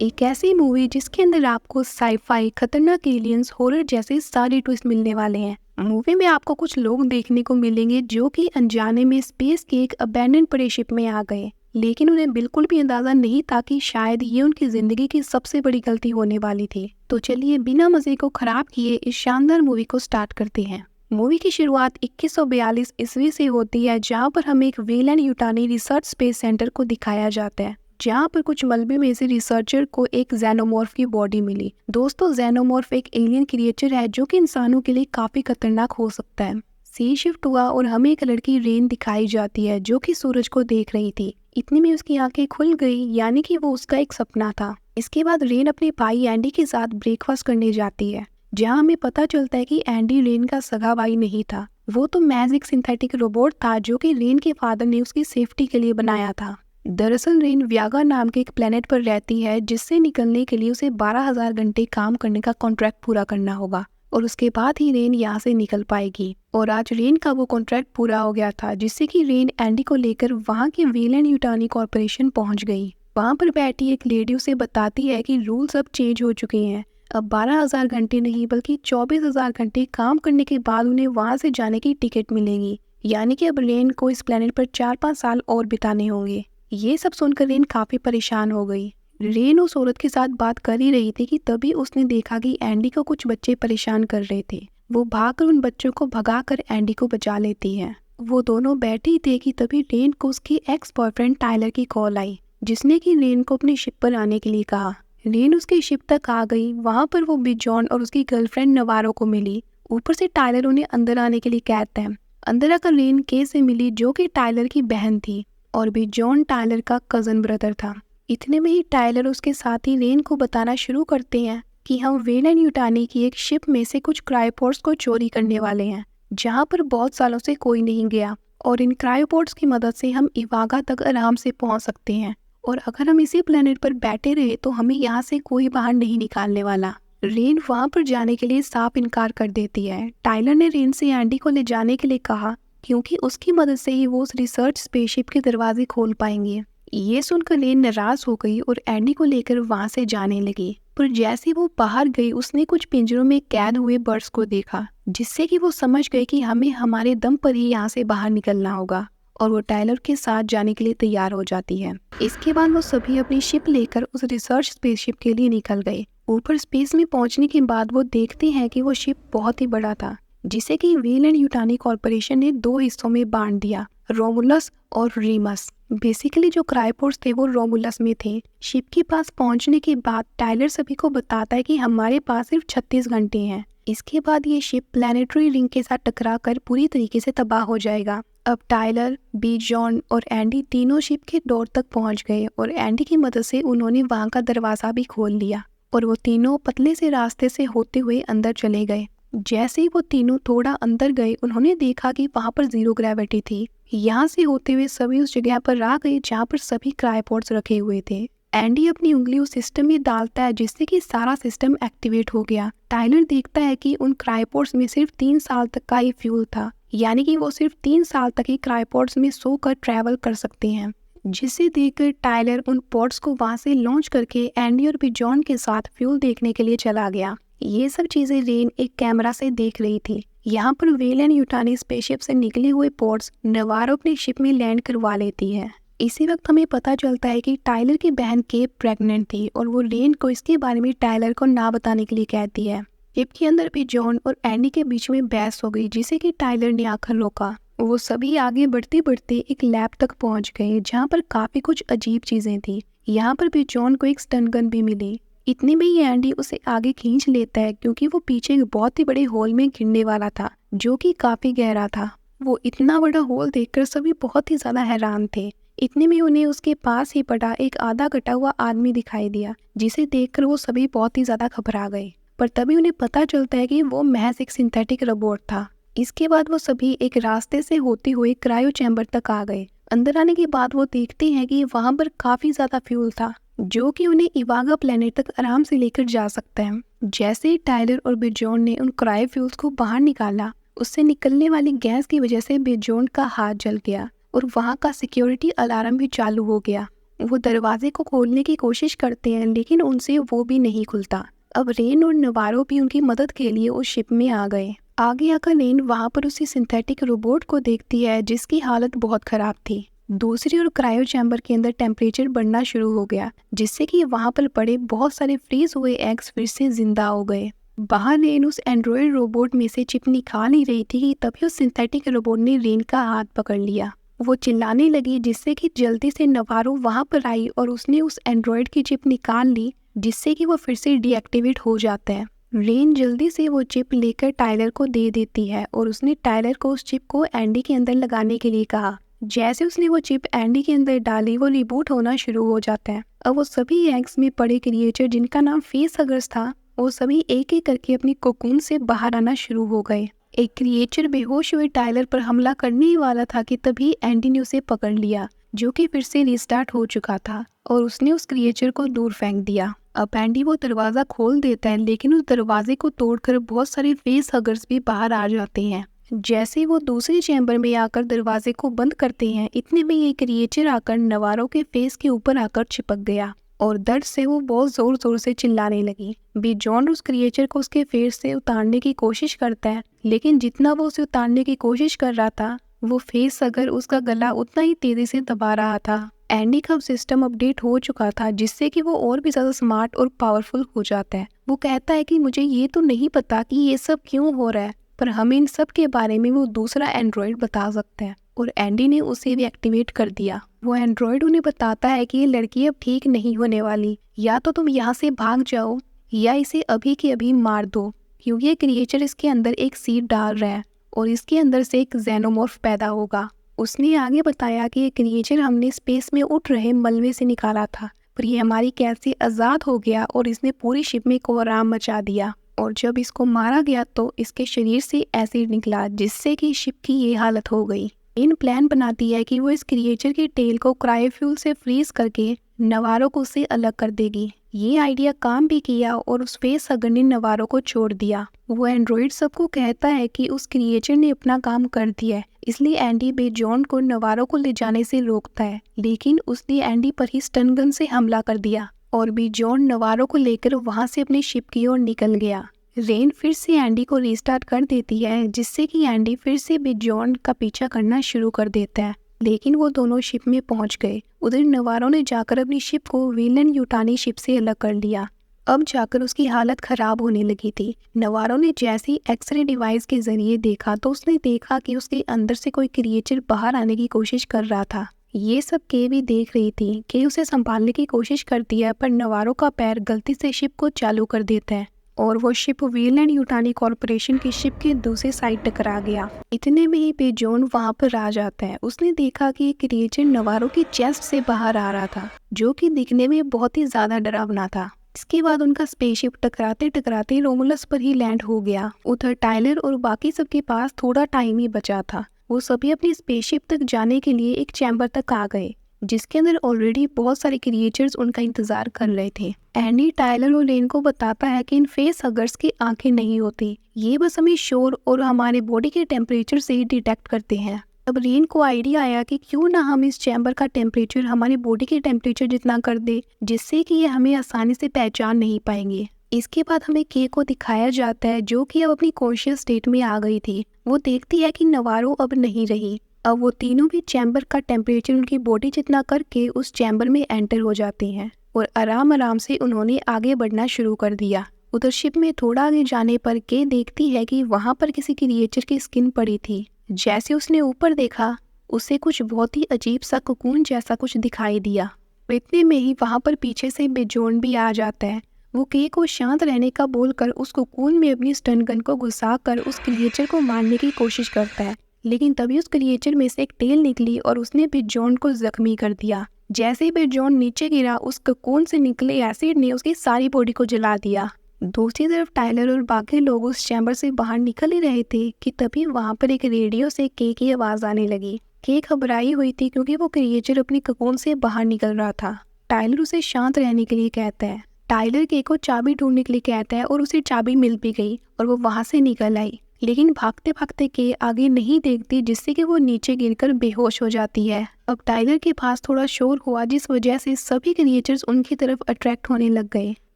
एक ऐसी मूवी जिसके अंदर आपको साईफाई, खतरनाक एलियंस, हॉरर जैसे सारे ट्विस्ट मिलने वाले हैं। मूवी में आपको कुछ लोग देखने को मिलेंगे जो कि अनजाने में स्पेस के एक अबैंडन पड़े शिप में आ गए, लेकिन उन्हें बिल्कुल भी अंदाजा नहीं था कि शायद ये उनकी जिंदगी की सबसे बड़ी गलती होने वाली थी। तो चलिए बिना मजे को खराब किए इस शानदार मूवी को स्टार्ट करते हैं। मूवी की शुरुआत 2142 ईस्वी से होती है, जहाँ पर हमें एक Wayland Yutani research space center को दिखाया जाता है, जहाँ पर कुछ मलबे में से रिसर्चर को एक जेनोमॉर्फ की बॉडी मिली। दोस्तों, जेनोमॉर्फ एक एलियन क्रिएचर है जो कि इंसानों के लिए काफी खतरनाक हो सकता है। सीन शिफ्ट हुआ और हमें एक लड़की रेन दिखाई जाती है जो कि सूरज को देख रही थी। इतने में उसकी आंखें खुल गई, यानी कि वो उसका एक सपना था। इसके बाद रेन अपने भाई एंडी के साथ ब्रेकफास्ट करने जाती है, जहाँ हमें पता चलता है कि एंडी रेन का सगा भाई नहीं था, वो तो महज एक सिंथेटिक रोबोट था जो कि रेन के फादर ने उसकी सेफ्टी के लिए बनाया था। दरअसल रेन व्यागा नाम के एक प्लेनेट पर रहती है, जिससे निकलने के लिए उसे 12,000 घंटे काम करने का कॉन्ट्रैक्ट पूरा करना होगा और उसके बाद ही रेन यहाँ से निकल पाएगी। और आज रेन का वो कॉन्ट्रैक्ट पूरा हो गया था, जिससे कि रेन एंडी को लेकर वहाँ के वेलैंड यूटानी कॉर्पोरेशन पहुँच गई। वहाँ पर बैठी एक लेडी उसे बताती है कि रूल्स अब चेंज हो चुके हैं। अब 12,000 घंटे नहीं बल्कि 24,000 घंटे काम करने के बाद उन्हें वहाँ से जाने की टिकट मिलेगी, यानी कि अब रेन को इस प्लेनेट पर 4-5 साल और बिताने होंगे। ये सब सुनकर रेन काफी परेशान हो गई। रेन उस औरत के साथ बात कर ही रही थी कि तभी उसने देखा कि एंडी को कुछ बच्चे परेशान कर रहे थे। वो भागकर उन बच्चों को भगाकर एंडी को बचा लेती है। वो दोनों बैठे ही थे कि तभी रेन को उसकी एक्स बॉयफ्रेंड टाइलर की कॉल आई, जिसने कि रेन को अपनी शिप पर आने के लिए कहा। रेन उसकी शिप तक आ गई। वहां पर वो बिजॉन और उसकी गर्लफ्रेंड नवारो को मिली। ऊपर से टाइलर उन्हें अंदर आने के लिए कहता है। अंदर आकर रेन के से मिली, जो कि टाइलर की बहन थी और भी जॉन टाइलर का कजन ब्रदर था। इतने में ही टाइलर उसके साथी रेन को बताना शुरू करते हैं कि हम वेलैंड यूटानी की एक शिप में से कुछ क्रायोपोर्ट्स को चोरी करने वाले हैं, जहां पर बहुत सालों से कोई नहीं गया, और इन क्रायोपोर्ट्स की मदद से हम इवागा तक आराम से पहुंच सकते हैं, और अगर हम इसी प्लेनेट पर बैठे रहे तो हमें यहाँ से कोई बाहर नहीं निकालने वाला। रेन वहां पर जाने के लिए साफ इनकार कर देती है। टाइलर ने रेन से एंडी को ले जाने के लिए कहा, क्योंकि उसकी मदद से ही वो उस रिसर्च स्पेसशिप के दरवाजे खोल पाएंगे। ये सुनकर रेन नाराज हो गई और एंडी को लेकर वहां से जाने लगी। पर जैसे वो बाहर गई, उसने कुछ पिंजरों में कैद हुए बर्ड्स को देखा, जिससे कि वो समझ गई कि हमें हमारे दम पर ही यहाँ से बाहर निकलना होगा, और वो टाइलर के साथ जाने के लिए तैयार हो जाती है। इसके बाद वो सभी अपनी शिप लेकर उस रिसर्च स्पेसशिप के लिए निकल गए। ऊपर स्पेस में पहुंचने के बाद वो देखते हैं कि वो शिप बहुत ही बड़ा था, जिसे कि वेलैंड यूटानी कॉर्पोरेशन ने 2 हिस्सों में बांट दिया, रोमुलस और रीमस। बेसिकली जो क्रायोपोर्ट्स थे वो रोमुलस में थे। शिप के पास पहुंचने के बाद टाइलर सभी को बताता है कि हमारे पास सिर्फ 36 घंटे हैं। इसके बाद ये शिप प्लैनेटरी रिंग के साथ टकरा कर पूरी तरीके से तबाह हो जाएगा। अब टाइलर, बी जॉन और एंडी तीनों शिप के डोर तक पहुंच गए, और एंडी की मदद से उन्होंने वहां का दरवाजा भी खोल लिया, और वो तीनों पतले से रास्ते से होते हुए अंदर चले गए। जैसे ही वो तीनों थोड़ा अंदर गए, उन्होंने देखा कि वहां पर 0 ग्रेविटी थी। यहाँ से होते हुए सभी उस जगह पर आ गए जहाँ पर सभी क्रायोपोर्ट्स रखे हुए थे। एंडी अपनी उंगली उस सिस्टम में डालता है, जिससे कि सारा सिस्टम एक्टिवेट हो गया। टाइलर देखता है कि उन क्रायोपोर्ट्स में सिर्फ 3 साल तक का ही फ्यूल था, यानी कि वो सिर्फ 3 साल तक ही क्रायोपोर्ट्स में सोकर ट्रैवल कर सकते हैं। जिसे देखकर टाइलर उन पोर्ट्स को वहां से लॉन्च करके एंडी और बिजॉन के साथ फ्यूल देखने के लिए चला गया। ये सब चीजें रेन एक कैमरा से देख रही थी। यहाँ पर वेलैंड यूटानी स्पेसशिप से निकले हुए पोर्ट्स नवारो अपनी शिप में लैंड करवा लेती है। इसी वक्त हमें पता चलता है कि टाइलर की बहन केप प्रेग्नेंट थी, और वो रेन को इसके बारे में टाइलर को ना बताने के लिए कहती है। शिप के अंदर भी जॉन और एंडी के बीच में बहस हो गई, जिसे कि टाइलर ने आकर रोका। वो सभी आगे बढ़ते बढ़ते एक लैब तक पहुंच गए, जहाँ पर काफी कुछ अजीब चीजें थी। यहाँ पर भी जॉन को एक स्टन गन भी मिली। इतने में ही एंडी उसे आगे खींच लेता है, क्योंकि वो पीछे एक बहुत ही बड़े होल में गिरने वाला था, जो कि काफी गहरा था। वो इतना बड़ा होल देखकर सभी बहुत ही ज्यादा हैरान थे। इतने में उन्हें उसके पास ही पड़ा एक आधा कटा हुआ आदमी दिखाई दिया, जिसे देखकर वो सभी बहुत ही ज्यादा घबरा गए। पर तभी उन्हें पता चलता है कि वो महज एक सिंथेटिक रोबोट था। इसके बाद वो सभी एक रास्ते से होते हुए क्रायो चैम्बर तक आ गए। अंदर आने के बाद वो देखते हैं कि वहां पर काफी ज्यादा फ्यूल था, जो कि उन्हें इवागा प्लेनेट तक आराम से लेकर जा सकता है। जैसे ही टाइलर और बिजॉन ने उन क्रायो फ्यूल्स को बाहर निकाला, उससे निकलने वाली गैस की वजह से बिजॉन का हाथ जल गया, और वहां का सिक्योरिटी अलार्म भी चालू हो गया। वो दरवाजे को खोलने की कोशिश करते हैं लेकिन उनसे वो भी नहीं खुलता। अब रेन और नवारो भी उनकी मदद के लिए उस शिप में आ गए। आगे आकर रेन वहाँ पर उसी सिंथेटिक रोबोट को देखती है जिसकी हालत बहुत खराब थी। दूसरी ओर क्रायो चैम्बर के अंदर टेम्परेचर बढ़ना शुरू हो गया जिससे कि वहाँ पर पड़े बहुत सारे फ्रीज हुए एग्स फिर से जिंदा हो गए। बाहर रेन उस एंड्रॉयड रोबोट में से चिप निकाल ही रही थी कि तभी उस सिंथेटिक रोबोट ने रेन का हाथ पकड़ लिया। वो चिल्लाने लगी जिससे कि जल्दी से नवारो वहाँ पर आई और उसने उस एंड्रॉयड की चिप निकाल ली जिससे कि वो फिर से डीएक्टिवेट हो जाता है। रेन जल्दी से वो चिप लेकर टाइलर को दे देती है और उसने टाइलर को उस चिप को एंडी के अंदर लगाने के लिए कहा। जैसे उसने वो चिप एंडी के अंदर डाली वो रिबूट होना शुरू हो जाता है। अब वो सभी एग्स में पड़े क्रिएचर जिनका नाम फेसहगर्स था वो सभी एक एक करके अपनी कोकून से बाहर आना शुरू हो गए। एक क्रिएचर बेहोश हुए टाइलर पर हमला करने ही वाला था कि तभी एंडी ने उसे पकड़ लिया जो कि फिर से रिस्टार्ट हो चुका था और उसने उस क्रिएचर को दूर फेंक दिया। अब एंडी वो दरवाजा खोल देता है लेकिन उस दरवाजे को तोड़कर बहुत सारे फेसहगर्स भी बाहर आ जाते हैं। जैसे वो दूसरे चैम्बर में आकर दरवाजे को बंद करते हैं इतने में ये क्रिएचर आकर नवारो के फेस के ऊपर आकर चिपक गया और दर्द से वो बहुत जोर जोर से चिल्लाने लगी। जॉन उस क्रिएचर को उसके फेस से उतारने की कोशिश करता है लेकिन जितना वो उसे उतारने की कोशिश कर रहा था वो फेसहगर उसका गला उतना ही तेजी से दबा रहा था। एंडी का सिस्टम अपडेट हो चुका था जिससे कि वो और भी ज्यादा स्मार्ट और पावरफुल हो जाता है। वो कहता है कि मुझे ये तो नहीं पता कि ये सब क्यों हो रहा है पर हमें इन सब के बारे में वो दूसरा एंड्रॉयड बता सकता है और एंडी ने उसे भी एक्टिवेट कर दिया। वो एंड्रॉयड उन्हें बताता है कि ये लड़की अब ठीक नहीं होने वाली, या तो तुम यहाँ से भाग जाओ या इसे अभी के अभी मार दो क्योंकि ये क्रिएचर इसके अंदर एक सीड डाल रहा है और इसके अंदर से एक जेनोमॉर्फ पैदा होगा। उसने आगे बताया कि ये क्रिएचर हमने स्पेस में उठ रहे मलबे से निकाला था पर ये हमारी कैद से आज़ाद हो गया और इसने पूरी शिप में कोहराम मचा दिया और जब इसको मारा गया तो इसके शरीर से एसिड निकला जिससे कि शिप की ये हालत हो गई। इन प्लान बनाती है कि वो इस क्रिएचर के टेल को क्रायोफ्यूल से फ्रीज करके नवारो को उससे अलग कर देगी। ये आइडिया काम भी किया और उस फेसहगर ने नवारो को छोड़ दिया। वो एंड्रॉइड सबको कहता है कि उस क्रिएचर ने अपना काम कर दिया है इसलिए एंडी जॉन को नवारो को ले जाने से रोकता है लेकिन उसने एंडी पर ही स्टन गन से हमला कर दिया और जॉन नवारो को लेकर वहां से अपनी शिप की ओर निकल गया। रेन फिर से एंडी को रिस्टार्ट कर देती है जिससे कि एंडी फिर से जॉन का पीछा करना शुरू कर देता है लेकिन वो दोनों शिप में पहुंच गए। उधर नवारो ने जाकर अपनी शिप को विलन यूटानी शिप से अलग कर लिया। अब जाकर उसकी हालत खराब होने लगी थी। नवारो ने जैसे ही एक्सरे डिवाइस के जरिए देखा तो उसने देखा कि उसके अंदर से कोई क्रिएचर बाहर आने की कोशिश कर रहा था। ये सब के भी देख रही थी कि उसे संभालने की कोशिश करती है पर नवारो का पैर गलती से शिप को चालू कर देता है और वो शिप वीलैंड यूटानी कॉर्पोरेशन की शिप के दूसरे साइड टकरा गया। इतने में ही जॉन वहां पर आ जाता है। उसने देखा कि क्रिएचर नवारो की चेस्ट से बाहर आ रहा था जो कि दिखने में बहुत ही ज्यादा डरावना था। इसके बाद उनका स्पेसशिप टकराते टकराते रोमुलस पर ही लैंड हो गया। उधर टाइलर और बाकी सबके पास थोड़ा टाइम ही बचा था। वो सभी अपनी स्पेसशिप तक जाने के लिए एक चैम्बर तक आ गए जिसके अंदर ऑलरेडी बहुत सारे क्रिएचर्स उनका इंतजार कर रहे थे। एंडी टाइलर और रेन को बताता है कि इन फेसहगर्स की आंखें नहीं होती, ये बस हमें शोर और हमारे बॉडी के टेम्परेचर से ही डिटेक्ट करते हैं। अब रेन को आइडिया आया कि क्यों ना हम इस चैम्बर का टेम्परेचर हमारी बॉडी के टेम्परेचर जितना कर दे जिससे कि ये हमें आसानी से पहचान नहीं पाएंगे। इसके बाद हमें के को दिखाया जाता है जो कि अब अपनी कॉन्शियस स्टेट में आ गई थी। वो देखती है कि नवारो अब नहीं रही। अब वो तीनों भी चैम्बर का टेम्परेचर उनकी बॉडी जितना करके उस चैम्बर में एंटर हो जाते हैं और आराम आराम से उन्होंने आगे बढ़ना शुरू कर दिया। उधर शिप में थोड़ा आगे जाने पर के देखती है कि वहां पर किसी क्रिएचर की स्किन पड़ी थी। जैसे उसने ऊपर देखा उसे कुछ बहुत ही अजीब सा कोकून जैसा कुछ दिखाई दिया। इतने में ही वहां पर पीछे से जॉन भी आ जाता है। वो के को शांत रहने का बोलकर उस कोकून में अपनी स्टन गन को घुसाकर उस क्रिएचर को मारने की कोशिश करता है लेकिन तभी उस क्रिएचर में से एक टेल निकली और उसने जॉन को जख्मी कर दिया। जैसे ही जॉन नीचे गिरा उस कोकून से निकले एसिड ने उसकी सारी बॉडी को जला दिया। दूसरी तरफ टाइलर और बाकी लोग उस चैम्बर से बाहर निकल ही रहे थे कि तभी वहां पर एक रेडियो से के की आवाज आने लगी। के घबराई हुई थी क्योंकि वो क्रिएचर अपनी कोकून से बाहर निकल रहा था। टाइलर उसे शांत रहने के लिए कहता है। टाइलर के को चाबी ढूंढने के लिए कहता है और उसे चाबी मिल भी गई और वो वहां से निकल आई। लेकिन भागते भागते के आगे नहीं देखती, जिससे कि वो नीचे गिरकर बेहोश हो जाती है। अब टाइलर के पास थोड़ा शोर हुआ, जिस वजह से सभी क्रिएचर्स उनकी तरफ अट्रैक्ट होने लग गए।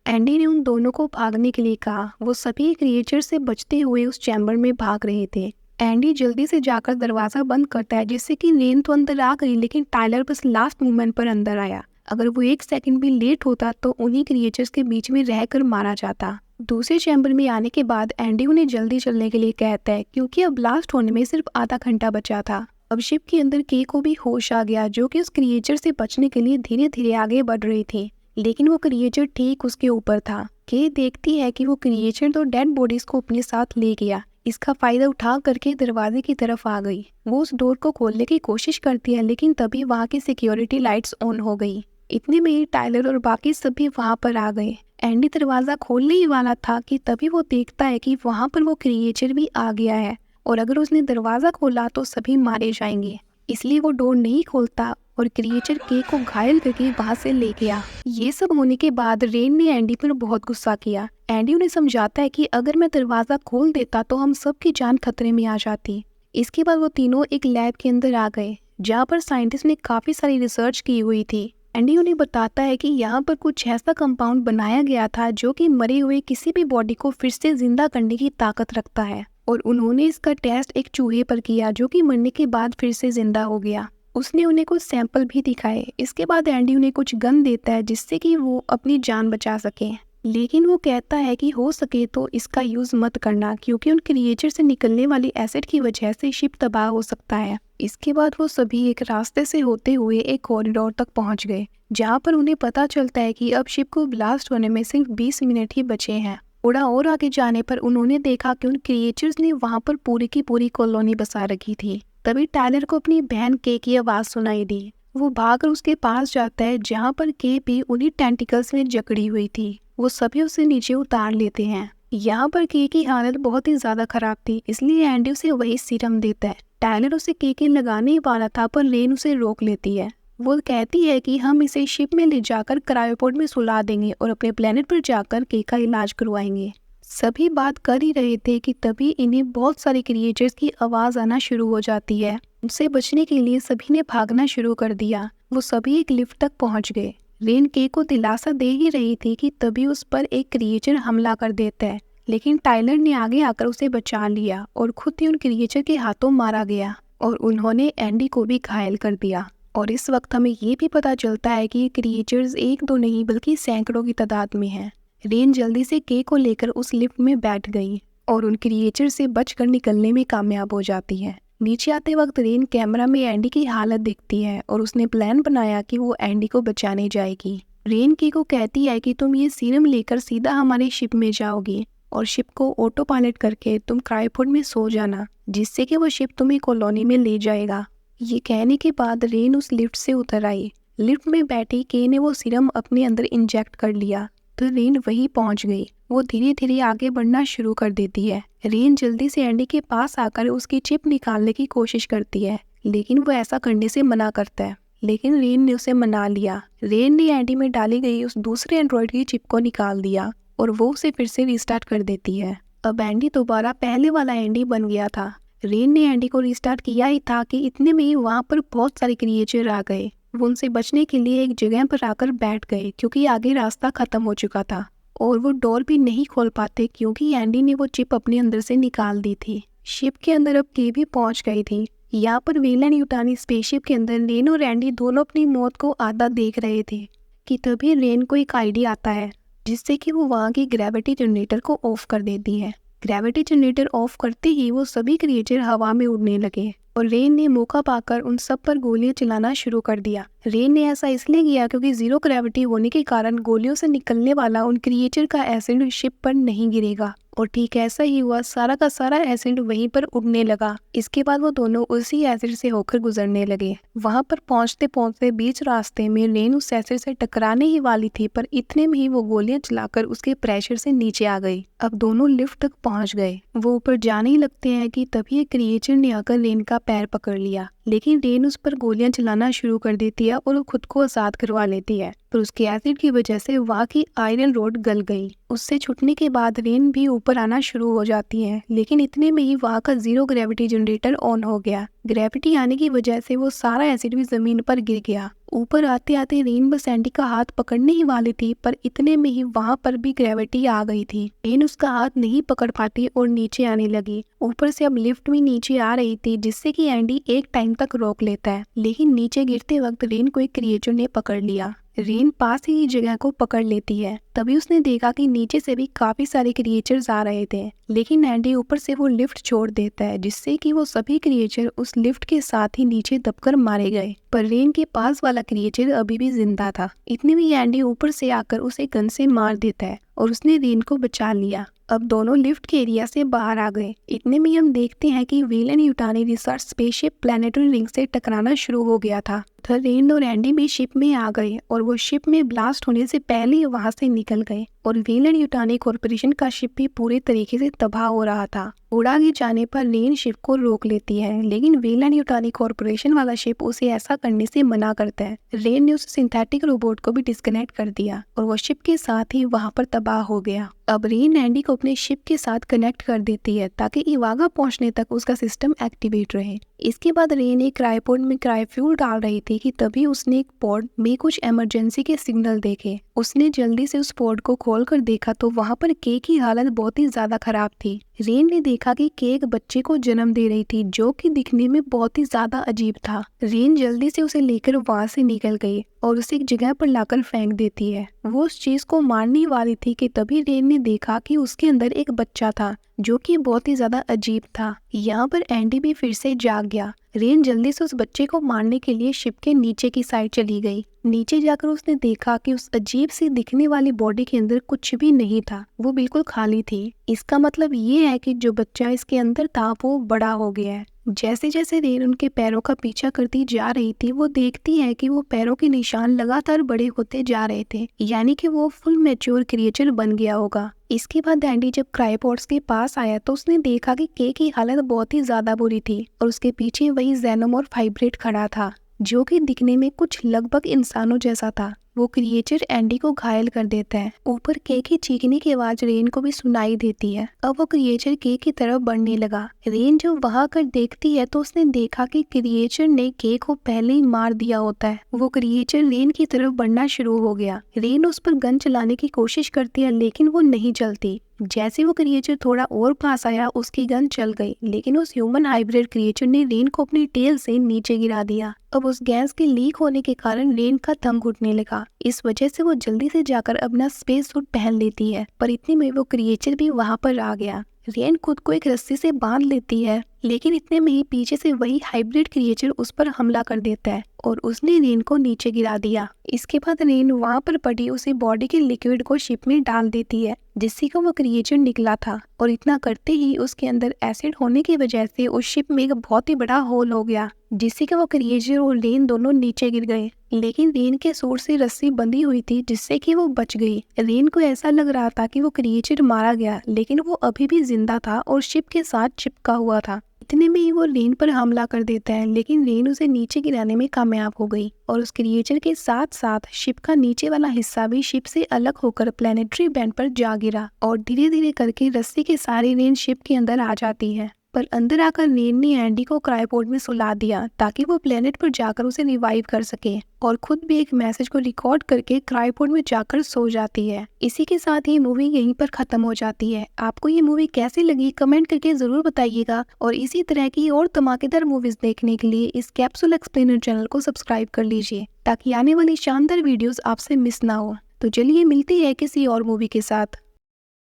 एंडी ने उन दोनों को भागने के लिए कहा। वो सभी क्रिएचर्स से बचते हुए उस चैम्बर में भाग रहे थे। एंडी जल्दी से जाकर दरवाजा बंद करता है, जिससे कि रेन तो अंदर आ गई, लेकिन टाइलर बस लास्ट मोमेंट पर अंदर आया। अगर वो 1 सेकंड भी लेट होता तो उन्हीं क्रिएचर्स के बीच में रहकर मारा जाता। दूसरे चैम्बर में आने के बाद एंडी उन्हें जल्दी चलने के लिए कहता है, क्योंकि अब ब्लास्ट होने में सिर्फ आधा घंटा बचा था। अब शिप के अंदर के को भी होश आ गया, जो कि उस क्रिएचर से बचने के लिए धीरे धीरे आगे बढ़ रही थी, लेकिन वो क्रिएचर ठीक उसके ऊपर था। के देखती है कि वो क्रिएचर तो डेड बॉडीज को अपने साथ ले गया। इसका फायदा उठा करके दरवाजे की तरफ आ गई। वो उस डोर को खोलने की कोशिश करती है, लेकिन तभी वहाँ की सिक्योरिटी लाइट्स ऑन हो गई। इतने में ही टाइलर और बाकी सभी वहाँ पर आ गए। एंडी दरवाजा खोलने ही वाला था कि तभी वो देखता है कि वहाँ पर वो क्रिएचर भी आ गया है, और अगर उसने दरवाजा खोला तो सभी मारे जाएंगे। इसलिए वो डोर नहीं खोलता और क्रिएचर के को घायल करके वहाँ से ले गया। ये सब होने के बाद रेन ने एंडी पर बहुत गुस्सा किया। एंडी उन्हें समझाता है कि अगर मैं दरवाजा खोल देता तो हम सबकी जान खतरे में आ जाती। इसके बाद वो तीनों एक लैब के अंदर आ गए, जहाँ पर साइंटिस्ट ने काफी सारी रिसर्च की हुई थी। एंडी उन्हें बताता है कि यहाँ पर कुछ ऐसा कंपाउंड बनाया गया था जो कि मरे हुए किसी भी बॉडी को फिर से जिंदा करने की ताकत रखता है, और उन्होंने इसका टेस्ट एक चूहे पर किया, जो कि मरने के बाद फिर से जिंदा हो गया। उसने उन्हें कुछ सैंपल भी दिखाए। इसके बाद एंडी उन्हें कुछ गन देता है, जिससे कि वो अपनी जान बचा सके, लेकिन वो कहता है कि हो सके तो इसका यूज मत करना, क्योंकि उन क्रिएचर से निकलने वाली एसिड की वजह से शिप तबाह हो सकता है। इसके बाद वो सभी एक रास्ते से होते हुए एक कॉरिडोर तक पहुंच गए, जहां पर उन्हें पता चलता है कि अब शिप को ब्लास्ट होने में सिर्फ 20 मिनट ही बचे हैं। थोड़ा और आगे जाने पर उन्होंने देखा कि उन क्रिएचर्स ने वहां पर पूरी की पूरी कॉलोनी बसा रखी थी। तभी टाइलर को अपनी बहन के की आवाज सुनाई दी। वो भागकर उसके पास जाता है, जहाँ पर के भी उन्हीं टेंटिकल्स में जकड़ी हुई थी। वो सभी उसे नीचे उतार लेते हैं। यहाँ पर के की हालत बहुत ही ज्यादा खराब थी, इसलिए एंडी उसे वही सीरम देता है। टाइलर उसे के लगाने ही वाला था, पर रेन उसे रोक लेती है। वो कहती है कि हम इसे शिप में ले जाकर क्रायोपोड में सुला देंगे और अपने प्लेनेट पर जाकर के का इलाज करवाएंगे। सभी बात कर ही रहे थे कि तभी इन्हें बहुत सारे क्रिएचर्स की आवाज आना शुरू हो जाती है। उनसे बचने के लिए सभी ने भागना शुरू कर दिया। वो सभी एक लिफ्ट तक पहुंच गए। रेन के को दिलासा दे ही रही थी कि तभी उस पर एक क्रिएचर हमला कर देता है, लेकिन टाइलर ने आगे आकर उसे बचा लिया और खुद ही उन क्रिएचर के हाथों मारा गया, और उन्होंने एंडी को भी घायल कर दिया। और इस वक्त हमें ये भी पता चलता है कि क्रिएचर्स एक दो नहीं बल्कि सैकड़ों की तादाद में हैं। रेन जल्दी से के को लेकर उस लिफ्ट में बैठ गई और उन क्रिएचर से बचकर निकलने में कामयाब हो जाती है। नीचे आते वक्त रेन कैमरा में एंडी की हालत देखती है और उसने प्लान बनाया कि वो एंडी को बचाने जाएगी। रेन के को कहती है कि तुम ये सीरम लेकर सीधा हमारे शिप में जाओगी और शिप को ऑटो पायलट करके तुम क्रायोपोड में सो जाना, जिससे कि वो शिप तुम्हें कॉलोनी में ले जाएगा। ये कहने के बाद रेन उस लिफ्ट से उतर आई। लिफ्ट में बैठी के ने वो सीरम अपने अंदर इंजेक्ट कर लिया तो रेन वहीं पहुंच गई। वो धीरे धीरे आगे बढ़ना शुरू कर देती है। रेन जल्दी से एंडी के पास आकर उसकी चिप निकालने की कोशिश करती है, लेकिन वो ऐसा करने से मना करता है, लेकिन रेन ने उसे मना लिया। रेन ने एंडी में डाली गई उस दूसरे एंड्रॉइड की चिप को निकाल दिया और वो उसे फिर से रिस्टार्ट कर देती है। अब एंडी दोबारा पहले वाला एंडी बन गया था। रेन ने एंडी को रिस्टार्ट किया ही था कि इतने में ही वहाँ पर बहुत सारे क्रिएचर आ गए। वो उनसे बचने के लिए एक जगह पर आकर बैठ गए, क्योंकि आगे रास्ता खत्म हो चुका था और वो डोर भी नहीं खोल पाते, क्योंकि एंडी ने वो चिप अपने अंदर से निकाल दी थी। शिप के अंदर अब के भी पहुंच गई थी। यहाँ पर वेलन यूटानी स्पेसशिप के अंदर रेन और एंडी दोनों अपनी मौत को आधा देख रहे थे कि तभी रेन को एक आइडिया आता है, जिससे कि वो वहाँ की ग्रेविटी जनरेटर को ऑफ कर देती है। ग्रेविटी जनरेटर ऑफ करते ही वो सभी क्रिएचर हवा में उड़ने लगे और रेन ने मौका पाकर उन सब पर गोलियां चलाना शुरू कर दिया। रेन ने ऐसा इसलिए किया क्योंकि जीरो ग्रेविटी होने के कारण गोलियों से निकलने वाला उन क्रिएचर का एसिड शिप पर नहीं गिरेगा, और ठीक ऐसा ही हुआ। सारा का सारा एसिड वहीं पर उड़ने लगा। इसके बाद वो दोनों उसी एसिड से होकर गुजरने लगे। वहां पर पहुंचते पहुंचते बीच रास्ते में रेन उस एसिड से टकराने ही वाली थी, पर इतने में ही वो गोलियां चलाकर उसके प्रेशर से नीचे आ गई। अब दोनों लिफ्ट तक पहुंच गए। वो ऊपर जाने ही लगते हैं कि तभी एक क्रिएचर ने आकर रेन का पैर पकड़ लिया। लेकिन रेन उस पर गोलियां चलाना शुरू कर देती है और वो खुद को आजाद करवा लेती है। पर उसके एसिड की वजह से वहाँ की आयरन रोड गल गई। उससे छूटने के बाद रेन भी ऊपर आना शुरू हो जाती है, लेकिन इतने में ही वहाँ का जीरो ग्रेविटी जनरेटर ऑन हो गया। ग्रेविटी आने की वजह से वो सारा एसिड भी जमीन पर गिर गया। ऊपर आते आते रेन बस एंडी का हाथ पकड़ने ही वाली थी, पर इतने में ही वहाँ पर भी ग्रेविटी आ गई थी। रेन उसका हाथ नहीं पकड़ पाती और नीचे आने लगी। ऊपर से अब लिफ्ट भी नीचे आ रही थी, जिससे कि एंडी एक टाइम तक रोक लेता है, लेकिन नीचे गिरते वक्त रेन को एक क्रिएचर ने पकड़ लिया। रेन पास ही की जगह को पकड़ लेती है। तभी उसने देखा कि नीचे से भी काफी सारे क्रिएचर्स आ रहे थे, लेकिन एंडी ऊपर से वो लिफ्ट छोड़ देता है, जिससे कि वो सभी क्रिएचर उस लिफ्ट के साथ ही नीचे दबकर मारे गए। पर रेन के पास वाला क्रिएचर अभी भी जिंदा था। इतने में एंडी ऊपर से आकर उसे गन से मार देता है और उसने रेन को बचा लिया। अब दोनों लिफ्ट के एरिया से बाहर आ गए। इतने में हम देखते हैं कि villain Yutani research spaceship planetary ring से टकराना शुरू हो गया था। रेन और एंडी भी शिप में आ गए और वो शिप में ब्लास्ट होने से पहले ही वहां से निकल गए और व्हीलन यूटानी कॉर्पोरेशन का शिप भी पूरे तरीके से तबाह हो रहा था। उड़ागे जाने पर रेन शिप को रोक लेती है, लेकिन व्हीलन यूटानी कॉर्पोरेशन वाला शिप उसे ऐसा करने से मना करता है। रेन ने उस सिंथेटिक रोबोट को भी डिस्कनेक्ट कर दिया और वो शिप के साथ ही वहां पर तबाह हो गया। अब रेन एंडी को अपने शिप के साथ कनेक्ट कर देती है ताकि इवागा पहुंचने तक उसका सिस्टम एक्टिवेट रहे। इसके बाद रेन एक क्रायोपोड में क्रायोफ्यूल डाल रही थी कि तभी उसने एक पॉड में कुछ इमरजेंसी के सिग्नल देखे। उसने जल्दी से उस पॉड को खोलकर देखा तो वहां पर केक की हालत बहुत ही ज्यादा खराब थी। रेन ने देखा कि केक बच्चे को जन्म दे रही थी, जो कि दिखने में बहुत ही ज्यादा अजीब था। रेन जल्दी से उसे लेकर वहां से निकल गई और उसे एक जगह पर लाकर फेंक देती है। वो उस चीज को मारने वाली थी कि तभी रेन ने देखा कि उसके अंदर एक बच्चा था, जो कि बहुत ही ज्यादा अजीब था। यहाँ पर एंडी भी फिर से जाग गया। रेन जल्दी से उस बच्चे को मारने के लिए शिप के नीचे की साइड चली गई। नीचे जाकर उसने देखा कि उस अजीब सी दिखने वाली बॉडी के अंदर कुछ भी नहीं था, वो बिल्कुल खाली थी। इसका मतलब ये है कि जो बच्चा इसके अंदर था वो बड़ा हो गया है। जैसे जैसे रेन उनके पैरों का पीछा करती जा रही थी, वो देखती है कि वो पैरों के निशान लगातार बड़े होते जा रहे थे, यानी कि वो फुल मैच्योर क्रिएचर बन गया होगा। इसके बाद एंडी जब क्रायोपोड्स के पास आया तो उसने देखा कि केक की हालत बहुत ही ज्यादा बुरी थी और उसके पीछे वही जेनोमॉर्फ हाइब्रिड खड़ा था, जो कि दिखने में कुछ लगभग इंसानों जैसा था। वो क्रिएचर एंडी को घायल कर देता है। ऊपर केक की चीखने की आवाज रेन को भी सुनाई देती है। अब वो क्रिएचर केक की तरफ बढ़ने लगा। रेन जब वहां कर देखती है तो उसने देखा कि क्रिएचर ने केक को पहले ही मार दिया होता है। वो क्रिएचर रेन की तरफ बढ़ना शुरू हो गया। रेन उस पर गन चलाने की कोशिश करती है, लेकिन वो नहीं चलती। जैसे वो क्रिएचर थोड़ा और पास आया, उसकी गन चल गई, लेकिन उस ह्यूमन हाइब्रिड क्रिएचर ने रेन को अपनी टेल से नीचे गिरा दिया। अब उस गैस के लीक होने के कारण रेन का दम घुटने लगा। इस वजह से वो जल्दी से जाकर अपना स्पेस सूट पहन लेती है, पर इतने में वो क्रिएचर भी वहां पर आ गया। रेन खुद को एक रस्सी से बांध लेती है, लेकिन इतने में ही पीछे से वही हाइब्रिड क्रिएचर उस पर हमला कर देता है और उसने रेन को नीचे गिरा दिया। इसके बाद रेन वहां पर पड़ी उसी बॉडी के लिक्विड को शिप में डाल देती है, जिससे कि वो क्रिएचर निकला था, और इतना करते ही उसके अंदर एसिड होने की वजह से उस शिप में एक बहुत ही बड़ा होल हो गया, जिससे कि वो क्रिएचर और रेन दोनों नीचे गिर गए। लेकिन रेन के सूट से रस्सी बंधी हुई थी, जिससे कि वो बच गई। रेन को ऐसा लग रहा था कि वो क्रिएचर मारा गया, लेकिन वो अभी भी जिंदा था और शिप के साथ चिपका हुआ था। इतने में ही वो रेन पर हमला कर देता है, लेकिन रेन उसे नीचे गिराने में कामयाब हो गई और उस क्रिएचर के साथ साथ शिप का नीचे वाला हिस्सा भी शिप से अलग होकर प्लेनेटरी बैंड पर जा गिरा और धीरे धीरे करके रस्सी के सारी रेन शिप के अंदर आ जाती है। पर अंदर आकर रेन ने एंडी को क्रायोपोड में सुला दिया ताकि वो प्लेनेट पर जाकर उसे रिवाइव कर सके, और खुद भी एक मैसेज को रिकॉर्ड करके क्रायोपोड में जाकर सो जाती है। इसी के साथ ही मूवी यहीं पर खत्म हो जाती है। आपको ये मूवी कैसी लगी कमेंट करके जरूर बताइएगा, और इसी तरह की और धमाकेदार मूवीज देखने के लिए इस कैप्सूल एक्सप्लेनर चैनल को सब्सक्राइब कर लीजिए ताकि आने वाली शानदार वीडियोस आपसे मिस ना हो। तो चलिए मिलती है किसी और मूवी के साथ।